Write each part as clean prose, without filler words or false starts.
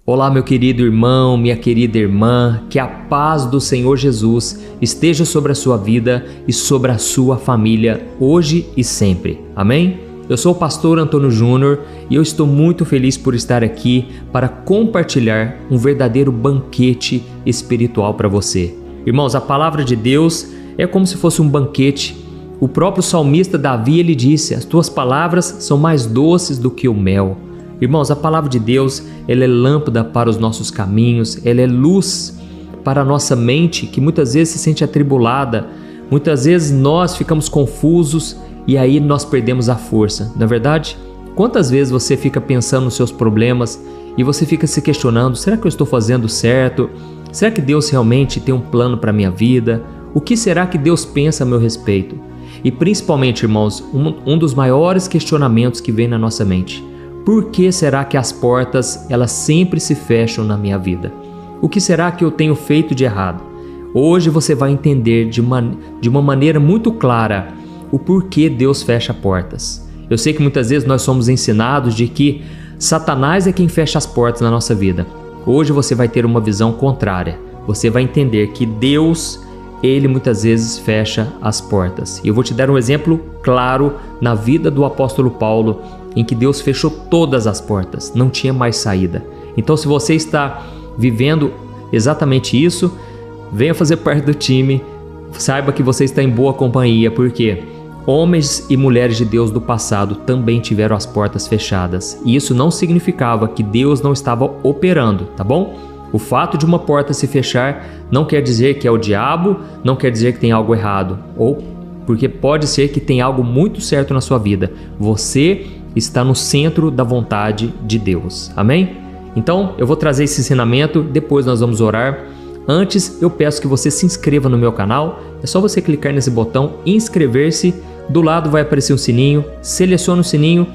Olá, meu querido irmão, minha querida irmã, que a paz do Senhor Jesus esteja sobre a sua vida e sobre a sua família, hoje e sempre. Amém? Eu sou o pastor Antônio Júnior e eu estou muito feliz por estar aqui para compartilhar um verdadeiro banquete espiritual para você. Irmãos, a palavra de Deus é como se fosse um banquete. O próprio salmista Davi, ele disse: as tuas palavras são mais doces do que o mel. Irmãos, a palavra de Deus, ela é lâmpada para os nossos caminhos, ela é luz para a nossa mente, que muitas vezes se sente atribulada, muitas vezes nós ficamos confusos e aí nós perdemos a força. Não é verdade? Quantas vezes você fica pensando nos seus problemas e você fica se questionando: será que eu estou fazendo certo? Será que Deus realmente tem um plano para a minha vida? O que será que Deus pensa a meu respeito? E principalmente, irmãos, um dos maiores questionamentos que vem na nossa mente: por que será que as portas elas sempre se fecham na minha vida? O que será que eu tenho feito de errado? Hoje você vai entender de uma maneira muito clara o porquê Deus fecha portas. Eu sei que muitas vezes nós somos ensinados de que Satanás é quem fecha as portas na nossa vida. Hoje você vai ter uma visão contrária. Você vai entender que Deus, Ele muitas vezes fecha as portas. E eu vou te dar um exemplo claro na vida do apóstolo Paulo, em que Deus fechou todas as portas, não tinha mais saída. Então, se você está vivendo exatamente isso, venha fazer parte do time, saiba que você está em boa companhia, porque homens e mulheres de Deus do passado também tiveram as portas fechadas. E isso não significava que Deus não estava operando, tá bom? O fato de uma porta se fechar não quer dizer que é o diabo, não quer dizer que tem algo errado, ou porque pode ser que tem algo muito certo na sua vida. Você está no centro da vontade de Deus. Amém? Então, eu vou trazer esse ensinamento, depois nós vamos orar. Antes, eu peço que você se inscreva no meu canal. É só você clicar nesse botão inscrever-se. Do lado vai aparecer um sininho. Seleciona o sininho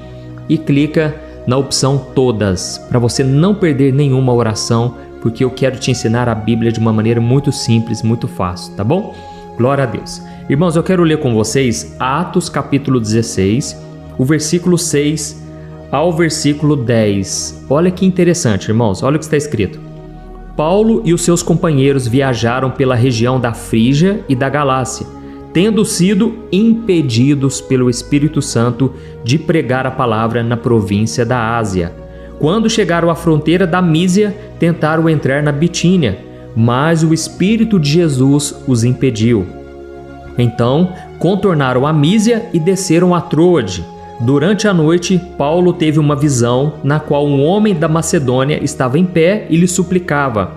e clica na opção todas, para você não perder nenhuma oração, porque eu quero te ensinar a Bíblia de uma maneira muito simples, muito fácil, tá bom? Glória a Deus. Irmãos, eu quero ler com vocês Atos capítulo 16, o versículo 6 ao versículo 10. Olha que interessante, irmãos. Olha o que está escrito. Paulo e os seus companheiros viajaram pela região da Frígia e da Galácia, tendo sido impedidos pelo Espírito Santo de pregar a palavra na província da Ásia. Quando chegaram à fronteira da Mísia, tentaram entrar na Bitínia, mas o Espírito de Jesus os impediu. Então, contornaram a Mísia e desceram a Troade. Durante a noite, Paulo teve uma visão na qual um homem da Macedônia estava em pé e lhe suplicava: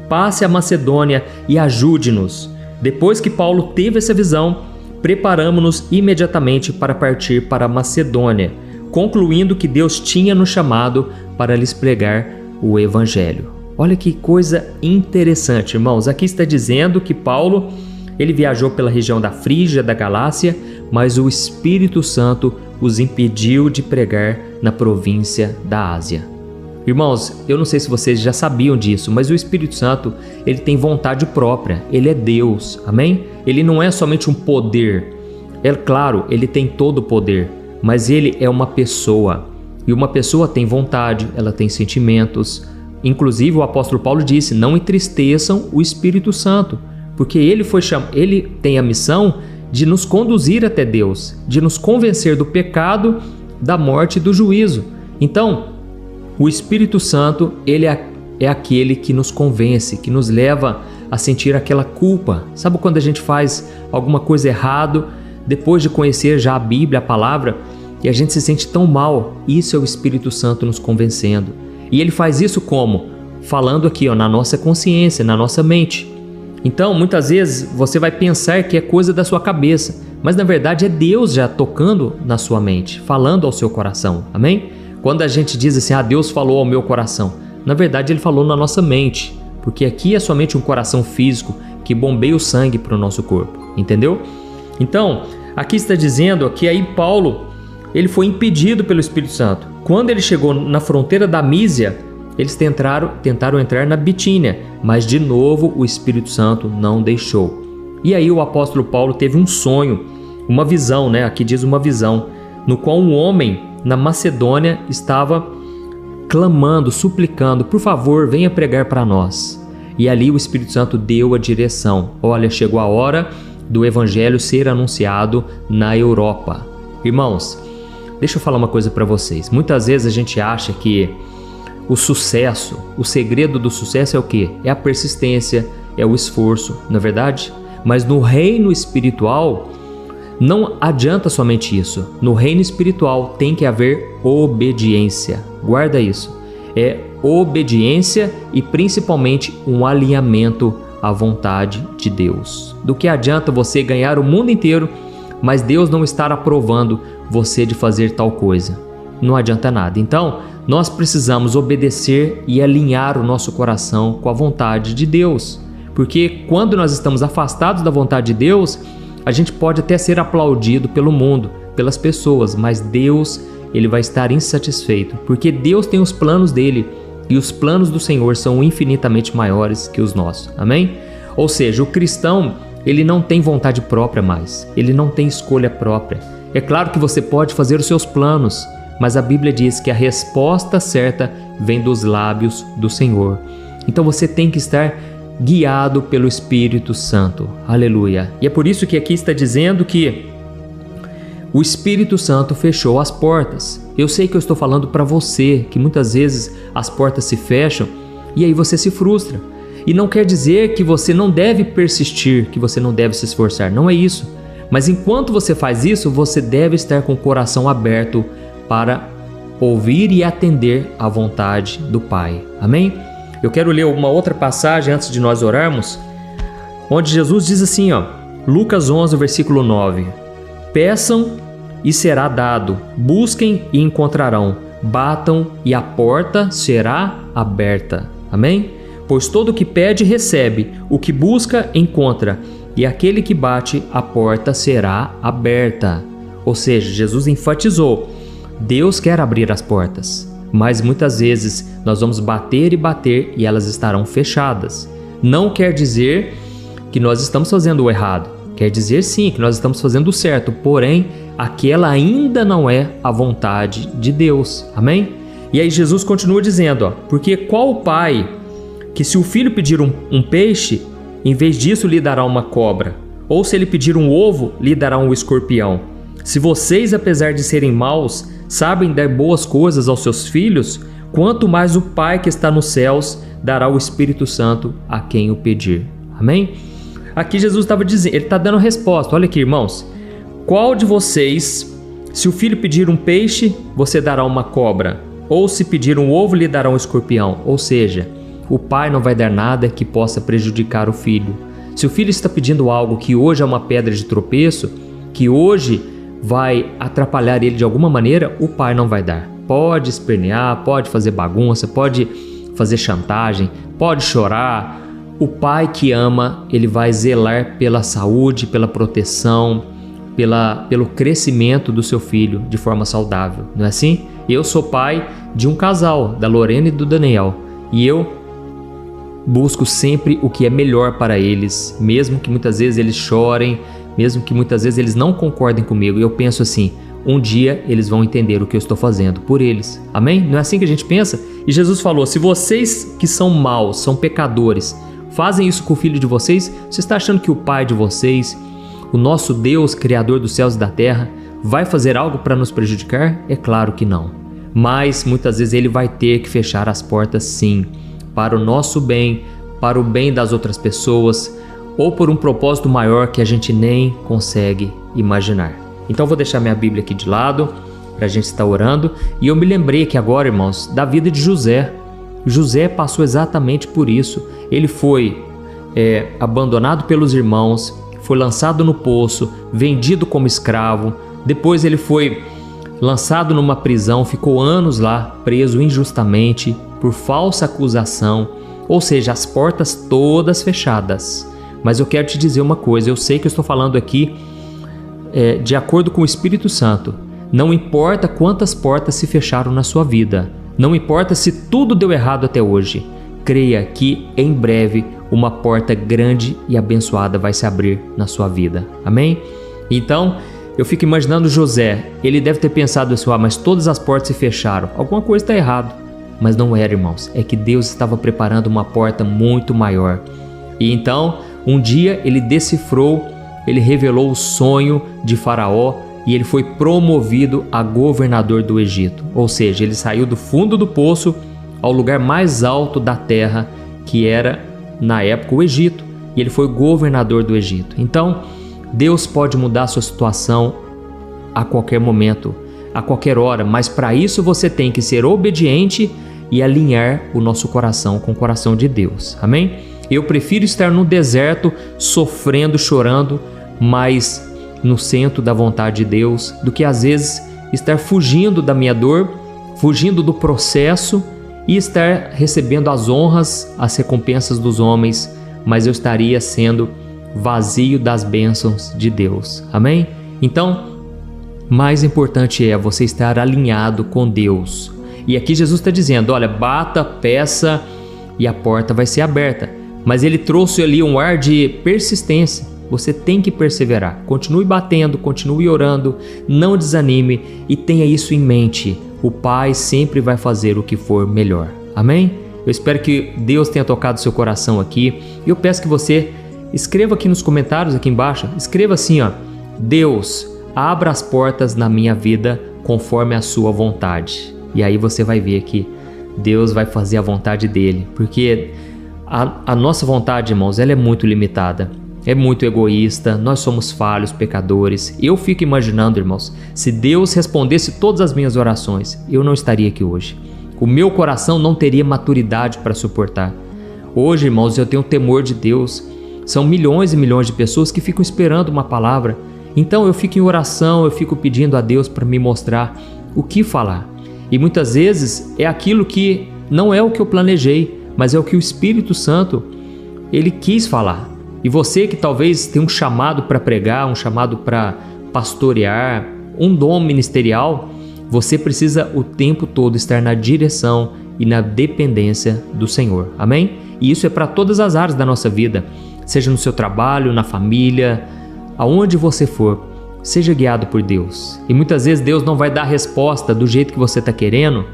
passe a Macedônia e ajude-nos. Depois que Paulo teve essa visão, preparamos-nos imediatamente para partir para a Macedônia, concluindo que Deus tinha nos chamado para lhes pregar o Evangelho. Olha que coisa interessante, irmãos. Aqui está dizendo que Paulo, ele viajou pela região da Frígia, da Galácia, mas o Espírito Santo os impediu de pregar na província da Ásia. Irmãos, eu não sei se vocês já sabiam disso, mas o Espírito Santo, ele tem vontade própria, ele é Deus, amém? Ele não é somente um poder, é claro, ele tem todo o poder, mas ele é uma pessoa, e uma pessoa tem vontade, ela tem sentimentos. Inclusive o apóstolo Paulo disse: não entristeçam o Espírito Santo, porque ele tem a missão de nos conduzir até Deus, de nos convencer do pecado, da morte e do juízo. Então, o Espírito Santo, ele é aquele que nos convence, que nos leva a sentir aquela culpa. Sabe quando a gente faz alguma coisa errado, depois de conhecer já a Bíblia, a palavra, e a gente se sente tão mal? Isso é o Espírito Santo nos convencendo. E ele faz isso como? Falando aqui, na nossa consciência, na nossa mente. Então, muitas vezes você vai pensar que é coisa da sua cabeça, mas na verdade é Deus já tocando na sua mente, falando ao seu coração, amém? Quando a gente diz assim: Deus falou ao meu coração, na verdade Ele falou na nossa mente, porque aqui é somente um coração físico que bombeia o sangue para o nosso corpo, entendeu? Então, aqui está dizendo que aí Paulo, ele foi impedido pelo Espírito Santo. Quando ele chegou na fronteira da Mísia, eles tentaram entrar na Bitínia, mas de novo o Espírito Santo não deixou. E aí o apóstolo Paulo teve um sonho, uma visão, aqui diz uma visão, no qual um homem na Macedônia estava clamando, suplicando: por favor, venha pregar para nós. E ali o Espírito Santo deu a direção. Olha, chegou a hora do Evangelho ser anunciado na Europa. Irmãos, deixa eu falar uma coisa para vocês. Muitas vezes a gente acha que o sucesso, o segredo do sucesso é o quê? É a persistência, é o esforço, não é verdade? Mas no reino espiritual, não adianta somente isso. No reino espiritual tem que haver obediência. Guarda isso. É obediência e principalmente um alinhamento à vontade de Deus. Do que adianta você ganhar o mundo inteiro, mas Deus não estar aprovando você de fazer tal coisa? Não adianta nada. Então, nós precisamos obedecer e alinhar o nosso coração com a vontade de Deus. Porque quando nós estamos afastados da vontade de Deus, a gente pode até ser aplaudido pelo mundo, pelas pessoas, mas Deus, Ele vai estar insatisfeito, porque Deus tem os planos dele e os planos do Senhor são infinitamente maiores que os nossos. Amém? Ou seja, o cristão, ele não tem vontade própria mais, ele não tem escolha própria. É claro que você pode fazer os seus planos, mas a Bíblia diz que a resposta certa vem dos lábios do Senhor. Então você tem que estar guiado pelo Espírito Santo. Aleluia. E é por isso que aqui está dizendo que o Espírito Santo fechou as portas. Eu sei que eu estou falando para você, que muitas vezes as portas se fecham e aí você se frustra. E não quer dizer que você não deve persistir, que você não deve se esforçar. Não é isso. Mas enquanto você faz isso, você deve estar com o coração aberto para ouvir e atender à vontade do Pai. Amém? Eu quero ler uma outra passagem antes de nós orarmos, onde Jesus diz assim, Lucas 11, versículo 9: peçam e será dado, busquem e encontrarão, batam e a porta será aberta. Amém? Pois todo o que pede recebe, o que busca encontra, e aquele que bate, a porta será aberta. Ou seja, Jesus enfatizou, Deus quer abrir as portas. Mas muitas vezes nós vamos bater e bater e elas estarão fechadas. Não quer dizer que nós estamos fazendo o errado. Quer dizer sim que nós estamos fazendo o certo, porém aquela ainda não é a vontade de Deus. Amém? E aí Jesus continua dizendo, porque qual o pai que se o filho pedir um peixe, em vez disso lhe dará uma cobra? Ou se ele pedir um ovo, lhe dará um escorpião? Se vocês, apesar de serem maus, sabem dar boas coisas aos seus filhos, quanto mais o Pai que está nos céus dará o Espírito Santo a quem o pedir. Amém? Aqui Jesus estava dizendo, ele está dando a resposta. Olha aqui, irmãos. Qual de vocês, se o filho pedir um peixe, você dará uma cobra? Ou se pedir um ovo, lhe dará um escorpião? Ou seja, o pai não vai dar nada que possa prejudicar o filho. Se o filho está pedindo algo que hoje é uma pedra de tropeço, que hoje vai atrapalhar ele de alguma maneira, o pai não vai dar. Pode espernear, pode fazer bagunça, pode fazer chantagem, pode chorar. O pai que ama, ele vai zelar pela saúde, pela proteção, pelo crescimento do seu filho de forma saudável. Não é assim? Eu sou pai de um casal, da Lorena e do Daniel, e eu busco sempre o que é melhor para eles, mesmo que muitas vezes eles chorem, mesmo que muitas vezes eles não concordem comigo. Eu penso assim, um dia eles vão entender o que eu estou fazendo por eles. Amém? Não é assim que a gente pensa? E Jesus falou, se vocês que são maus, são pecadores, fazem isso com o filho de vocês, você está achando que o pai de vocês, o nosso Deus, Criador dos céus e da terra, vai fazer algo para nos prejudicar? É claro que não. Mas muitas vezes ele vai ter que fechar as portas sim, para o nosso bem, para o bem das outras pessoas, ou por um propósito maior que a gente nem consegue imaginar. Então vou deixar minha Bíblia aqui de lado, para a gente estar orando, e eu me lembrei aqui agora, irmãos, da vida de José. José passou exatamente por isso. Ele foi abandonado pelos irmãos, foi lançado no poço, vendido como escravo, depois ele foi lançado numa prisão, ficou anos lá, preso injustamente, por falsa acusação, ou seja, as portas todas fechadas. Mas eu quero te dizer uma coisa, eu sei que eu estou falando aqui de acordo com o Espírito Santo. Não importa quantas portas se fecharam na sua vida, não importa se tudo deu errado até hoje, creia que em breve uma porta grande e abençoada vai se abrir na sua vida. Amém? Então, eu fico imaginando José, ele deve ter pensado assim, mas todas as portas se fecharam, alguma coisa está errado. Mas não era, irmãos, é que Deus estava preparando uma porta muito maior. E então, um dia ele decifrou, ele revelou o sonho de Faraó e ele foi promovido a governador do Egito. Ou seja, ele saiu do fundo do poço ao lugar mais alto da terra, que era, na época, o Egito. E ele foi governador do Egito. Então, Deus pode mudar a sua situação a qualquer momento, a qualquer hora, mas para isso você tem que ser obediente e alinhar o nosso coração com o coração de Deus. Amém? Eu prefiro estar no deserto, sofrendo, chorando, mas no centro da vontade de Deus, do que às vezes estar fugindo da minha dor, fugindo do processo e estar recebendo as honras, as recompensas dos homens, mas eu estaria sendo vazio das bênçãos de Deus. Amém? Então, mais importante é você estar alinhado com Deus. E aqui Jesus está dizendo, olha, bata, peça e a porta vai ser aberta. Mas ele trouxe ali um ar de persistência. Você tem que perseverar. Continue batendo, continue orando, não desanime e tenha isso em mente. O Pai sempre vai fazer o que for melhor. Amém? Eu espero que Deus tenha tocado seu coração aqui. E eu peço que você escreva aqui nos comentários, aqui embaixo. Escreva assim, ó. Deus, abra as portas na minha vida conforme a sua vontade. E aí você vai ver que Deus vai fazer a vontade dele. Porque a nossa vontade, irmãos, ela é muito limitada. É muito egoísta, nós somos falhos, pecadores. Eu fico imaginando, irmãos, se Deus respondesse todas as minhas orações, eu não estaria aqui hoje. O meu coração não teria maturidade para suportar. Hoje, irmãos, eu tenho temor de Deus. São milhões e milhões de pessoas que ficam esperando uma palavra. Então eu fico em oração, eu fico pedindo a Deus para me mostrar o que falar. E muitas vezes é aquilo que não é o que eu planejei, mas é o que o Espírito Santo, ele quis falar. E você que talvez tem um chamado para pregar, um chamado para pastorear, um dom ministerial, você precisa o tempo todo estar na direção e na dependência do Senhor. Amém? E isso é para todas as áreas da nossa vida, seja no seu trabalho, na família, aonde você for, seja guiado por Deus. E muitas vezes Deus não vai dar a resposta do jeito que você está querendo,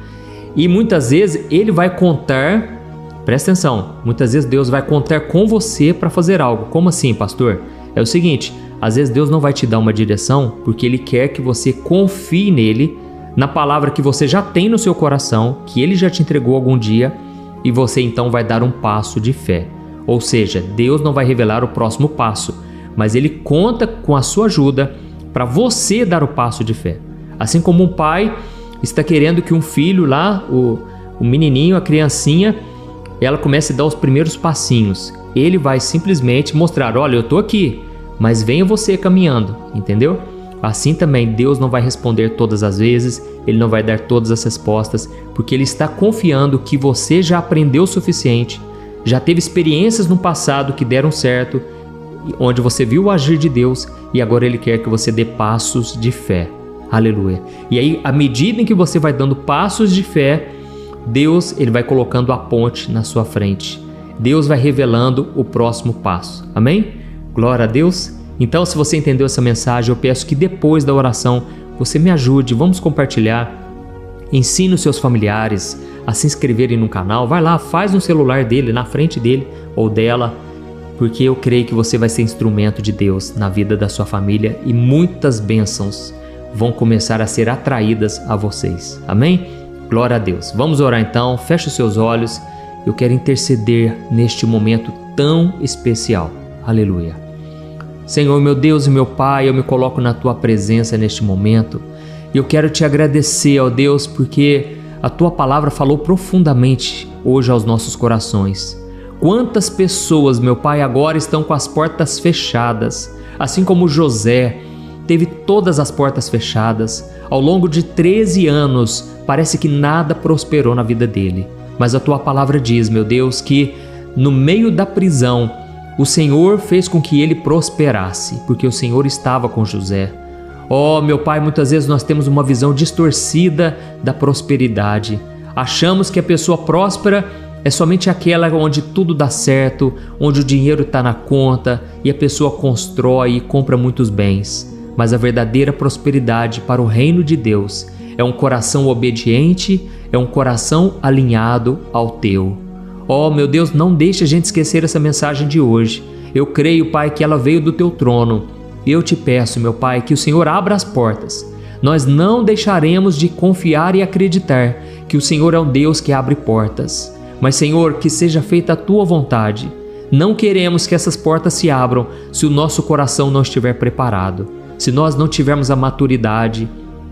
e muitas vezes Ele vai contar. Presta atenção, muitas vezes Deus vai contar com você para fazer algo. Como assim, pastor? É o seguinte, às vezes Deus não vai te dar uma direção porque Ele quer que você confie nele, na palavra que você já tem no seu coração, que Ele já te entregou algum dia, e você então vai dar um passo de fé. Ou seja, Deus não vai revelar o próximo passo, mas Ele conta com a sua ajuda para você dar o passo de fé. Assim como um pai está querendo que um filho lá, o menininho, a criancinha, ela começa a dar os primeiros passinhos. Ele vai simplesmente mostrar, olha, eu estou aqui, mas venha você caminhando, entendeu? Assim também Deus não vai responder todas as vezes, Ele não vai dar todas as respostas, porque Ele está confiando que você já aprendeu o suficiente, já teve experiências no passado que deram certo, onde você viu o agir de Deus e agora Ele quer que você dê passos de fé. Aleluia. E aí, à medida em que você vai dando passos de fé, Deus, Ele vai colocando a ponte na sua frente. Deus vai revelando o próximo passo. Amém? Glória a Deus. Então, se você entendeu essa mensagem, eu peço que depois da oração você me ajude, vamos compartilhar. Ensine os seus familiares a se inscreverem no canal. Vai lá, faz no celular dele, na frente dele ou dela, porque eu creio que você vai ser instrumento de Deus na vida da sua família e muitas bênçãos vão começar a ser atraídas a vocês. Amém? Glória a Deus. Vamos orar então, feche os seus olhos. Eu quero interceder neste momento tão especial. Aleluia. Senhor, meu Deus e meu Pai, eu me coloco na Tua presença neste momento. E eu quero Te agradecer, ó Deus, porque a Tua palavra falou profundamente hoje aos nossos corações. Quantas pessoas, meu Pai, agora estão com as portas fechadas, assim como José teve todas as portas fechadas. Ao longo de 13 anos, parece que nada prosperou na vida dele. Mas a Tua palavra diz, meu Deus, que no meio da prisão, o Senhor fez com que ele prosperasse, porque o Senhor estava com José. Oh, meu Pai, muitas vezes nós temos uma visão distorcida da prosperidade. Achamos que a pessoa próspera é somente aquela onde tudo dá certo, onde o dinheiro está na conta e a pessoa constrói e compra muitos bens. Mas a verdadeira prosperidade para o reino de Deus é um coração obediente, é um coração alinhado ao Teu. Oh, meu Deus, não deixe a gente esquecer essa mensagem de hoje. Eu creio, Pai, que ela veio do Teu trono. Eu te peço, meu Pai, que o Senhor abra as portas. Nós não deixaremos de confiar e acreditar que o Senhor é um Deus que abre portas. Mas, Senhor, que seja feita a Tua vontade. Não queremos que essas portas se abram se o nosso coração não estiver preparado, se nós não tivermos a maturidade.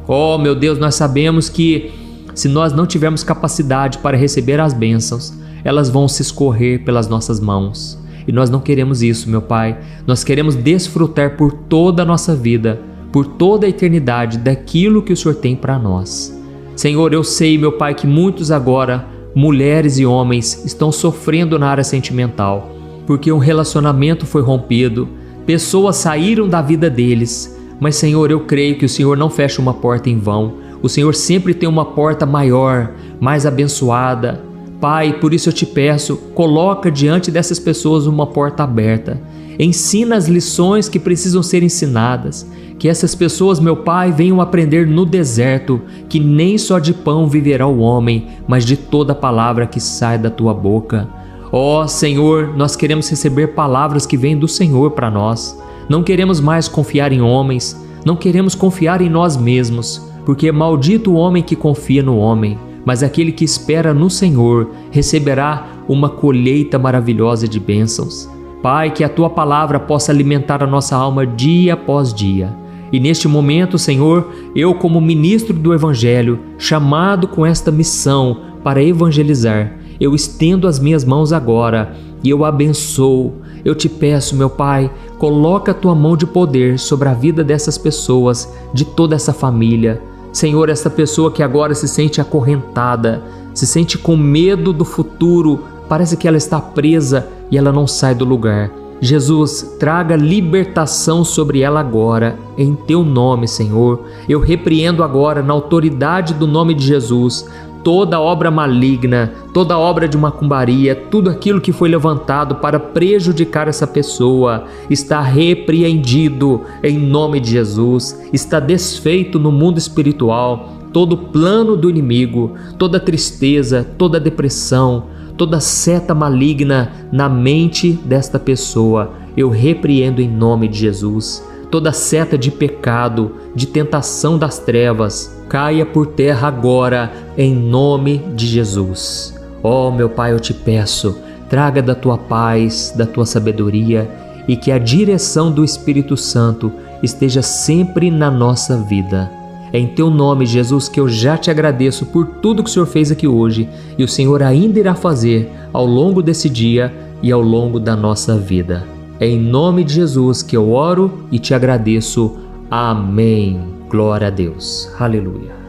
Oh, meu Deus, nós sabemos que se nós não tivermos capacidade para receber as bênçãos, elas vão se escorrer pelas nossas mãos. E nós não queremos isso, meu Pai. Nós queremos desfrutar por toda a nossa vida, por toda a eternidade, daquilo que o Senhor tem para nós. Senhor, eu sei, meu Pai, que muitos agora, mulheres e homens, estão sofrendo na área sentimental, porque um relacionamento foi rompido, pessoas saíram da vida deles. Mas, Senhor, eu creio que o Senhor não fecha uma porta em vão. O Senhor sempre tem uma porta maior, mais abençoada. Pai, por isso eu te peço, coloca diante dessas pessoas uma porta aberta. Ensina as lições que precisam ser ensinadas. Que essas pessoas, meu Pai, venham aprender no deserto que nem só de pão viverá o homem, mas de toda palavra que sai da tua boca. Ó Senhor, nós queremos receber palavras que vêm do Senhor para nós. Não queremos mais confiar em homens, não queremos confiar em nós mesmos, porque maldito o homem que confia no homem, mas aquele que espera no Senhor receberá uma colheita maravilhosa de bênçãos. Pai, que a Tua palavra possa alimentar a nossa alma dia após dia. E neste momento, Senhor, eu como ministro do Evangelho, chamado com esta missão para evangelizar, eu estendo as minhas mãos agora e eu abençoo. Eu te peço, meu Pai, coloca a Tua mão de poder sobre a vida dessas pessoas, de toda essa família. Senhor, essa pessoa que agora se sente acorrentada, se sente com medo do futuro, parece que ela está presa e ela não sai do lugar. Jesus, traga libertação sobre ela agora, em Teu nome, Senhor. Eu repreendo agora, na autoridade do nome de Jesus, toda obra maligna, toda obra de macumbaria, tudo aquilo que foi levantado para prejudicar essa pessoa, está repreendido em nome de Jesus, está desfeito no mundo espiritual, todo plano do inimigo, toda tristeza, toda depressão, toda seta maligna na mente desta pessoa, eu repreendo em nome de Jesus. Toda seta de pecado, de tentação das trevas, caia por terra agora, em nome de Jesus. Oh, meu Pai, eu te peço, traga da Tua paz, da Tua sabedoria e que a direção do Espírito Santo esteja sempre na nossa vida. É em Teu nome, Jesus, que eu já te agradeço por tudo que o Senhor fez aqui hoje e o Senhor ainda irá fazer ao longo desse dia e ao longo da nossa vida. É em nome de Jesus que eu oro e te agradeço. Amém. Glória a Deus. Aleluia.